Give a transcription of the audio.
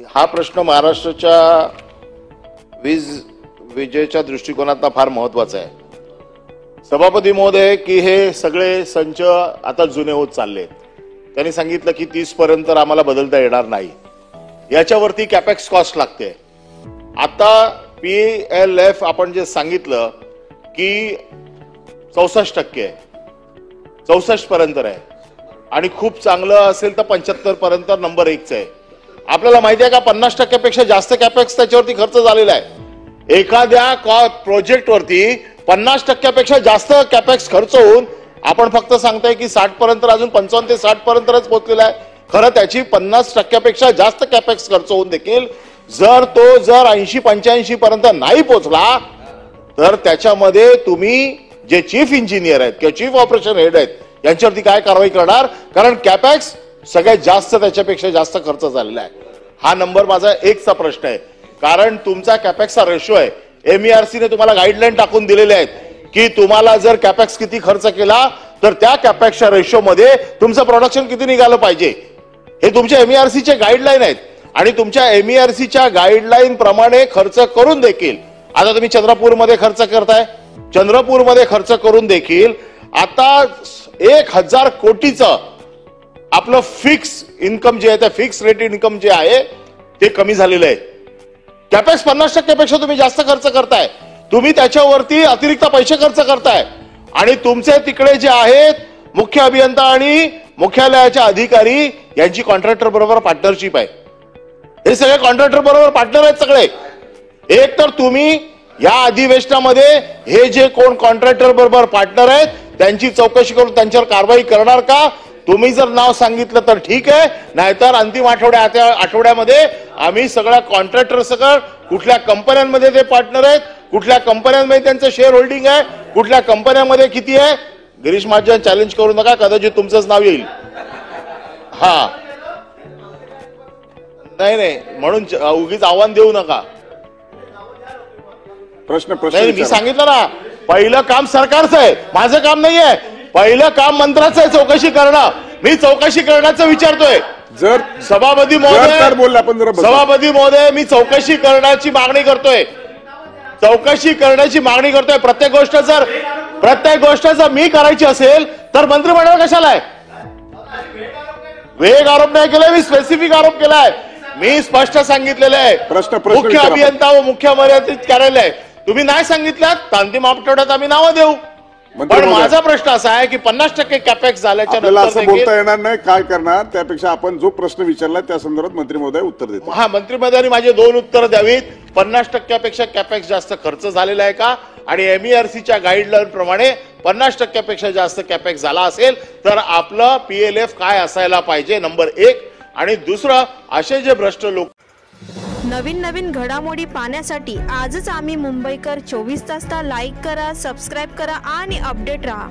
हा प्रश्न महाराष्ट्राच्या विजेच्या दृष्टिकोनातून फार महत्वाचा आहे. सभापती महोदय की हे सगळे संच आता जुने होत चालले. त्यांनी सांगितलं की 30 पर्यंत आम्हाला बदलता येणार नाही. याच्यावरती कॅपेक्स कॉस्ट लागते. आता PLF आपण जे सांगितलं की 64% आहे, 64 पर्यंत आहे आणि खूप चांगलं असेल तर 75 पर्यंत नंबर 1 आहे. आपल्याला माहिती आहे का 50% पेक्षा जास्त कॅपेक्स त्याच्यावरती खर्च झालेला आहे. एखाद्या प्रोजेक्ट वरती 50% पेक्षा जास्त कॅपेक्स खर्च होऊन आपण फक्त सांगताय की 60 पर्यंत, अजून 55 ते 60 पर्यंतच पोहोचलेला आहे. खरं त्याची 50% पेक्षा जास्त कॅपेक्स खर्च होऊन देखील जर 80-85 पर्यंत नाही पोहोचला तर त्याच्यामध्ये तुम्ही जे चीफ इंजिनियर आहेत किंवा चीफ ऑपरेशन हेड आहेत यांच्यावरती काय कारवाई करणार? कारण कॅपेक्स सगळ्यात जास्त त्याच्यापेक्षा जास्त खर्च झालेला आहे. हा नंबर माझा 1चा प्रश्न आहे. कारण तुमचा कॅपेक्सचा रेशो आहे. MERC ने तुम्हाला गाईडलाईन टाकून दिलेले आहेत की तुम्हाला जर कॅपेक्स किती खर्च केला तर त्या कॅपेक्सच्या रेशो मध्ये तुमचं प्रोडक्शन किती निघालं पाहिजे. हे तुमच्या MERC चे गाईडलाईन आहेत आणि तुमच्या MERC च्या गाईडलाईन प्रमाणे खर्च करून देखील आता तुम्ही चंद्रपूरमध्ये खर्च करताय. चंद्रपूरमध्ये खर्च करून देखील आता 1000 कोटीचं आपलं फिक्स इन्कम जे आहे ते फिक्स रेट इन्कम जे आहे ते कमी झालेलं आहे. कॅपेक्स 50% पेक्षा तुम्ही जास्त खर्च करताय. तुम्ही त्याच्यावरती अतिरिक्त पैसे खर्च करताय आणि तुमचे तिकडे जे आहेत मुख्य अभियंता आणि मुख्यालयाचे अधिकारी यांची कॉन्ट्रॅक्टर बरोबर पार्टनरशिप आहे. हे सगळे कॉन्ट्रॅक्टर बरोबर पार्टनर आहेत सगळे. एक तर तुम्ही या अधिवेशनामध्ये हे जे कोण कॉन्ट्रॅक्टर बरोबर पार्टनर आहेत त्यांची चौकशी करून त्यांच्यावर कारवाई करणार का? तुम्ही जर नाव सांगितलं तर ठीक आहे, नाहीतर अंतिम आठवड्यामध्ये आम्ही सगळ्या कॉन्ट्रॅक्टर सगळं कुठल्या कंपन्यांमध्ये ते पार्टनर आहेत, कुठल्या कंपन्यांमध्ये त्यांचं शेअर होल्डिंग आहे, कुठल्या कंपन्यांमध्ये किती आहे. गिरीश महाजन चॅलेंज करू नका, कदाचित तुमचंच नाव येईल. हा नाही म्हणून उगीच आव्हान देऊ नका. प्रश्न मी सांगितलं ना पहिलं काम सरकारचं आहे, माझं काम नाहीये. पहिलं काम मंत्र्याचं आहे चौकशी करणं. मी चौकशी करण्याचं विचारतोय. जर सभापती महोदय मी चौकशी करण्याची मागणी करतोय. प्रत्येक गोष्ट जर मी करायची असेल तर मंत्रिमंडळ कशाला आहे? वेग आरोप नाही केलाय, मी स्पेसिफिक आरोप केलाय. मी स्पष्ट सांगितलेलं आहे मुख्य अभियंता व मुख्य मर्यादित कार्यालय. तुम्ही नाही सांगितलं तर अंतिम आठवड्यात आम्ही नावं देऊ. पण माझा प्रश्न असा आहे की 50% कॅपेक्स झाल्याच्या नंतर असं बोलता येणार नाही. काय करणार त्यापेक्षा आपण जो प्रश्न विचारला त्या संदर्भात मंत्री महोदय उत्तर देतील. हा मंत्री महोदयांनी माझे 2 उत्तर द्यावीत. 50% पेक्षा कॅपेक्स जास्त खर्च झालेला आहे का आणि MERC च्या गाईडलाईन प्रमाणे 50% पेक्षा जास्त कॅपेक्स झाला असेल तर आपलं PLF काय असायला पाहिजे, नंबर 1. आणि दुसरं असे जे भ्रष्ट लोक. नवीन घडामोडी पाहण्यासाठी आजच आम्ही मुंबईकर 24 तासला लाईक करा, सबस्क्राईब करा आणि अपडेट रहा.